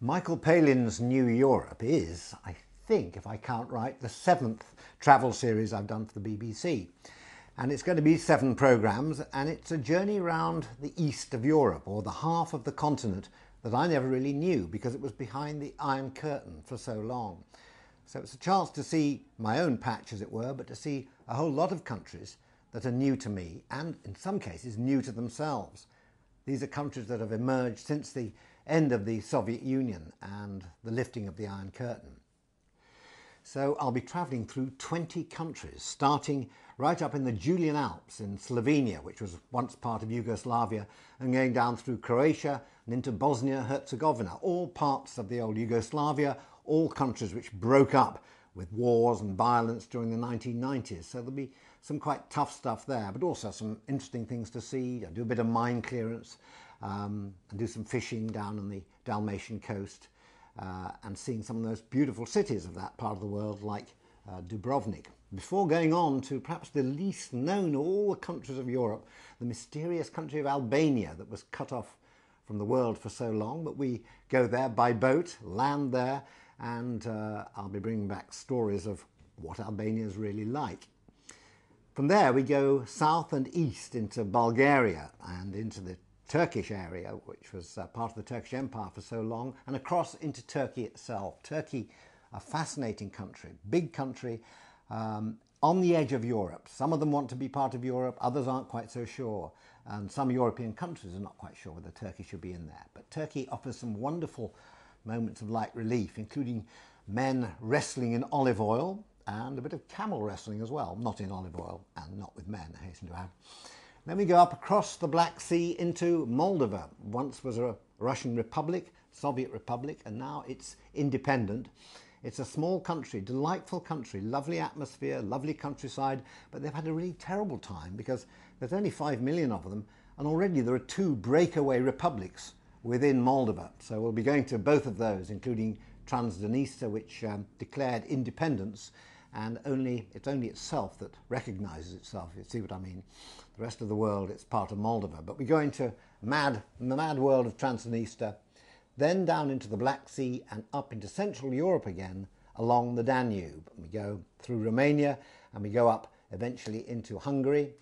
Michael Palin's New Europe is, I think, if I count right, the 7th travel series I've done for the BBC. And it's going to be 7 programmes, and it's a journey around the east of Europe, or the half of the continent that I never really knew because it was behind the Iron Curtain for so long. So it's a chance to see my own patch, as it were, but to see a whole lot of countries that are new to me, and in some cases new to themselves. These are countries that have emerged since the end of the Soviet Union and the lifting of the Iron Curtain. So I'll be travelling through 20 countries, starting right up in the Julian Alps in Slovenia, which was once part of Yugoslavia, and going down through Croatia and into Bosnia-Herzegovina, all parts of the old Yugoslavia, all countries which broke up with wars and violence during the 1990s. So there'll be some quite tough stuff there, but also some interesting things to see. I'll do a bit of mine clearance and do some fishing down on the Dalmatian coast and seeing some of those beautiful cities of that part of the world like Dubrovnik. Before going on to perhaps the least known of all the countries of Europe, the mysterious country of Albania that was cut off from the world for so long, but we go there by boat, land there, and I'll be bringing back stories of what Albania is really like. From there we go south and east into Bulgaria and into the Turkish area, which was part of the Turkish Empire for so long, and across into Turkey itself. Turkey, a fascinating country, big country, on the edge of Europe. Some of them want to be part of Europe, others aren't quite so sure, and some European countries are not quite sure whether Turkey should be in there. But Turkey offers some wonderful moments of light relief, including men wrestling in olive oil and a bit of camel wrestling as well, not in olive oil and not with men, I hasten to add. Then we go up across the Black Sea into Moldova. Once was a Russian republic, Soviet republic, and now it's independent. It's a small country, delightful country, lovely atmosphere, lovely countryside, but they've had a really terrible time because there's only 5 million of them, and already there are 2 breakaway republics within Moldova. So we'll be going to both of those, including Transnistria, which declared independence, and it's only itself that recognises itself, you see what I mean. The rest of the world, it's part of Moldova. But we go into the mad world of Transnistria, then down into the Black Sea and up into Central Europe again along the Danube. And we go through Romania and we go up eventually into Hungary.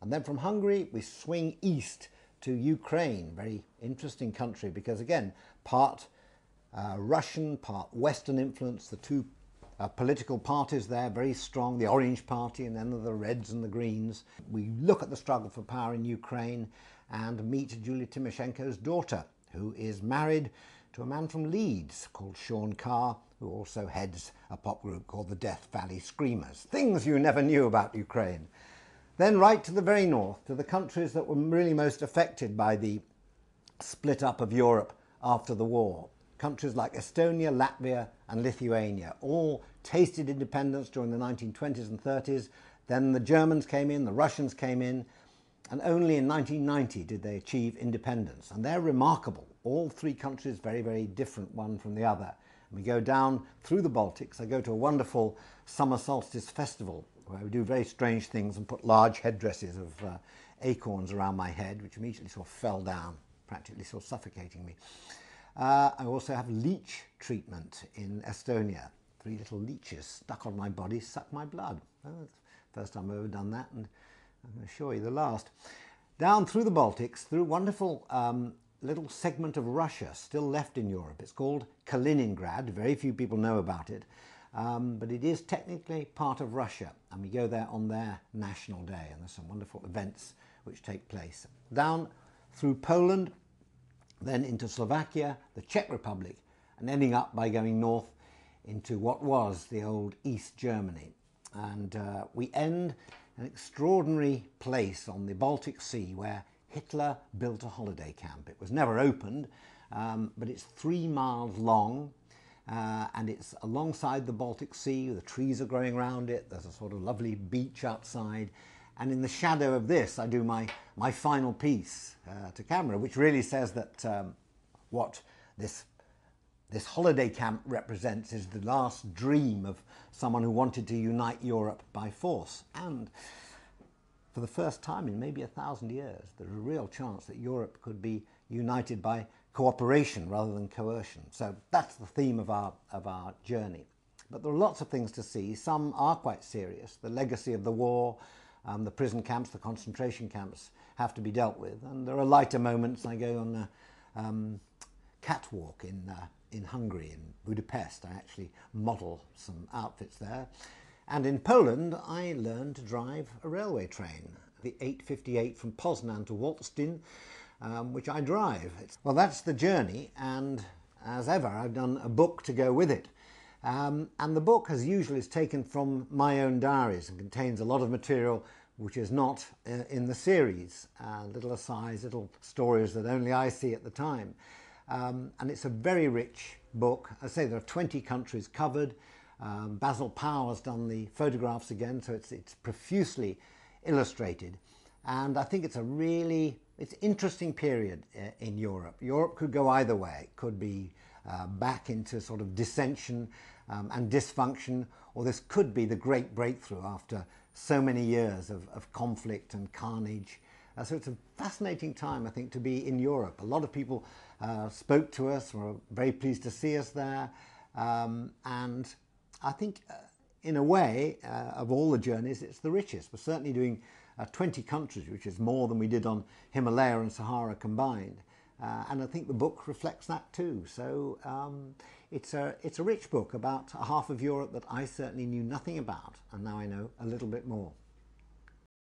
And then from Hungary we swing east to Ukraine, very interesting country because again, part Russian, part Western influence, the 2 political parties there, very strong, the Orange Party and then the Reds and the Greens. We look at the struggle for power in Ukraine and meet Julia Tymoshenko's daughter, who is married to a man from Leeds called Sean Carr, who also heads a pop group called the Death Valley Screamers. Things you never knew about Ukraine. Then right to the very north, to the countries that were really most affected by the split up of Europe after the war. Countries like Estonia, Latvia and Lithuania all tasted independence during the 1920s and 30s. Then the Germans came in, the Russians came in, and only in 1990 did they achieve independence. And they're remarkable. All 3 countries very, very different one from the other. And we go down through the Baltics. I go to a wonderful summer solstice festival where we do very strange things and put large headdresses of acorns around my head, which immediately sort of fell down, practically sort of suffocating me. I also have leech treatment in Estonia. 3 little leeches stuck on my body, suck my blood. Well, that's the first time I've ever done that, and I'm going to show you the last. Down through the Baltics, through a wonderful little segment of Russia still left in Europe. It's called Kaliningrad. Very few people know about it, but it is technically part of Russia, and we go there on their national day, and there's some wonderful events which take place. Down through Poland, then into Slovakia, the Czech Republic, and ending up by going north into what was the old East Germany. And we end an extraordinary place on the Baltic Sea where Hitler built a holiday camp. It was never opened, but it's 3 miles long, and it's alongside the Baltic Sea. The trees are growing around it. There's a sort of lovely beach outside. And in the shadow of this, I do my final piece to camera, which really says that what this holiday camp represents is the last dream of someone who wanted to unite Europe by force. And for the first time in maybe 1,000 years, there's a real chance that Europe could be united by cooperation rather than coercion. So that's the theme of our journey. But there are lots of things to see. Some are quite serious. The legacy of the war, the prison camps, the concentration camps have to be dealt with. And there are lighter moments. I go on a catwalk in Hungary, in Budapest. I actually model some outfits there. And in Poland, I learned to drive a railway train, the 858 from Poznan to Wolsztyn, which I drive. Well, that's the journey, and as ever, I've done a book to go with it. And the book, as usual, is taken from my own diaries and contains a lot of material which is not in the series, little asides, little stories that only I see at the time. And it's a very rich book. I say there are 20 countries covered. Basil Powell has done the photographs again, so it's profusely illustrated. And I think it's it's interesting period in Europe. Europe could go either way. It could be back into sort of dissension and dysfunction, or this could be the great breakthrough after so many years of conflict and carnage. So it's a fascinating time, I think, to be in Europe. A lot of people spoke to us, were very pleased to see us there. And I think, in a way, of all the journeys, it's the richest. We're certainly doing 20 countries, which is more than we did on Himalaya and Sahara combined. And I think the book reflects that too. So it's a rich book about a half of Europe that I certainly knew nothing about, and now I know a little bit more.